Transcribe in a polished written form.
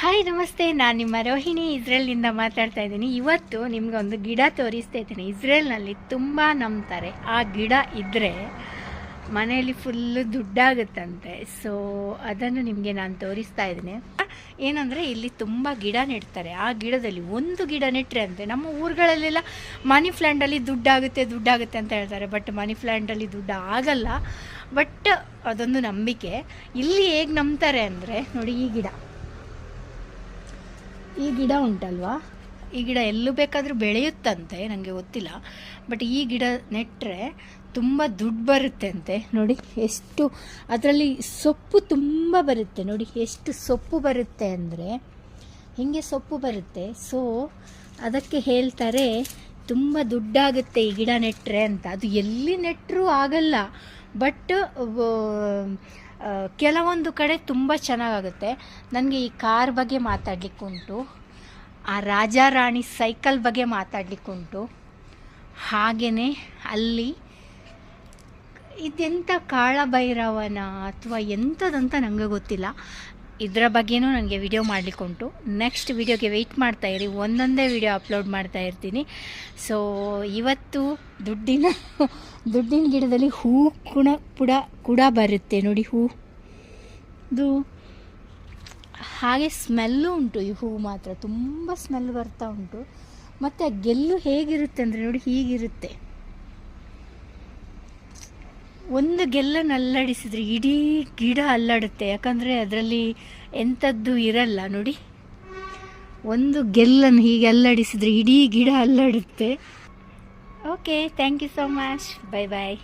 Hi ನಮಸ್ತೆ, ನಾನು ನಿಮ್ಮ ರೋಹಿಣಿ ಇಸ್ರೇಲ್ನಿಂದ ಮಾತಾಡ್ತಾ ಇದ್ದೀನಿ. ಇವತ್ತು ನಿಮ್ಗೆ ಒಂದು ಗಿಡ ತೋರಿಸ್ತಾ ಇದ್ದೀನಿ. ಇಸ್ರೇಲ್ನಲ್ಲಿ ತುಂಬ ನಂಬ್ತಾರೆ, ಆ ಗಿಡ ಇದ್ದರೆ ಮನೆಯಲ್ಲಿ ಫುಲ್ಲು ದುಡ್ಡಾಗುತ್ತಂತೆ. ಸೊ ಅದನ್ನು ನಿಮಗೆ ನಾನು ತೋರಿಸ್ತಾ ಇದ್ದೀನಿ. ಏನಂದರೆ ಇಲ್ಲಿ ತುಂಬ ಗಿಡ ನೆಡ್ತಾರೆ. ಆ ಗಿಡದಲ್ಲಿ ಒಂದು ಗಿಡ ನೆಟ್ಟರೆ ಅಂತೆ, ನಮ್ಮ ಊರುಗಳಲ್ಲೆಲ್ಲ ಮನಿ ಪ್ಲ್ಯಾಂಟಲ್ಲಿ ದುಡ್ಡಾಗುತ್ತೆ ಅಂತ ಹೇಳ್ತಾರೆ. ಬಟ್ ಮನಿ ಪ್ಲ್ಯಾಂಟಲ್ಲಿ ದುಡ್ಡು ಆಗಲ್ಲ. ಬಟ್ ಅದೊಂದು ನಂಬಿಕೆ. ಇಲ್ಲಿ ಹೇಗೆ ನಂಬ್ತಾರೆ ಅಂದರೆ ನೋಡಿ, ಈ ಗಿಡ ಉಂಟಲ್ವಾ, ಈ ಗಿಡ ಎಲ್ಲೂ ಬೇಕಾದರೂ ಬೆಳೆಯುತ್ತಂತೆ, ನನಗೆ ಗೊತ್ತಿಲ್ಲ. ಬಟ್ ಈ ಗಿಡ ನೆಟ್ಟರೆ ತುಂಬ ದುಡ್ಡು ಬರುತ್ತೆ ಅಂತೆ. ನೋಡಿ ಎಷ್ಟು ಅದರಲ್ಲಿ ಸೊಪ್ಪು ತುಂಬ ಬರುತ್ತೆ. ನೋಡಿ ಎಷ್ಟು ಸೊಪ್ಪು ಬರುತ್ತೆ ಅಂದರೆ, ಹೀಗೆ ಸೊಪ್ಪು ಬರುತ್ತೆ. ಸೊ ಅದಕ್ಕೆ ಹೇಳ್ತಾರೆ ತುಂಬ ದುಡ್ಡಾಗುತ್ತೆ ಈ ಗಿಡ ನೆಟ್ಟರೆ ಅಂತ. ಅದು ಎಲ್ಲಿ ನೆಟ್ಟರೂ ಆಗಲ್ಲ, ಬಟ್ ಕೆಲವೊಂದು ಕಡೆ ತುಂಬ ಚೆನ್ನಾಗಾಗುತ್ತೆ. ನನಗೆ ಈ ಕಾರ್ ಬಗ್ಗೆ ಮಾತಾಡಲಿಕ್ಕುಂಟು, ಆ ರಾಜಾ ರಾಣಿ ಸೈಕಲ್ ಬಗ್ಗೆ ಮಾತಾಡಲಿಕ್ಕುಂಟು. ಹಾಗೆಯೇ ಅಲ್ಲಿ ಇದೆಂಥ ಕಾಳಭೈರವನ ಅಥವಾ ಎಂಥದಂತ ನನಗೆ ಗೊತ್ತಿಲ್ಲ. ಇದರ ಬಗ್ಗೆನೂ ನನಗೆ ವಿಡಿಯೋ ಮಾಡಲಿಕ್ಕುಂಟು. ನೆಕ್ಸ್ಟ್ ವಿಡಿಯೋಗೆ ವೆಯ್ಟ್ ಮಾಡ್ತಾಯಿರಿ, ಒಂದೊಂದೇ ವಿಡಿಯೋ ಅಪ್ಲೋಡ್ ಮಾಡ್ತಾ ಇರ್ತೀನಿ. ಸೊ ಇವತ್ತು ದುಡ್ಡಿನ ಗಿಡದಲ್ಲಿ ಹೂ ಕೂಡ ಬರುತ್ತೆ ನೋಡಿ. ಇದು ಹಾಗೆ ಸ್ಮೆಲ್ಲು ಉಂಟು. ಈ ಹೂ ಮಾತ್ರ ತುಂಬ ಸ್ಮೆಲ್ ಬರ್ತಾ ಉಂಟು. ಮತ್ತು ಆ ಗೆಲ್ಲು ಹೇಗಿರುತ್ತೆ ಅಂದರೆ ನೋಡಿ, ಹೀಗಿರುತ್ತೆ. ಒಂದು ಗೆಲ್ಲನ್ನು ಅಲ್ಲಾಡಿಸಿದರೆ ಇಡೀ ಗಿಡ ಅಲ್ಲಾಡುತ್ತೆ. ಯಾಕಂದರೆ ಅದರಲ್ಲಿ ಎಂಥದ್ದು ಇರಲ್ಲ ನೋಡಿ. ಒಂದು ಗೆಲ್ಲನ್ನು ಹೀಗೆ ಅಲ್ಲಾಡಿಸಿದರೆ ಇಡೀ ಗಿಡ ಅಲ್ಲಾಡುತ್ತೆ. Okay, thank you so much. Bye bye.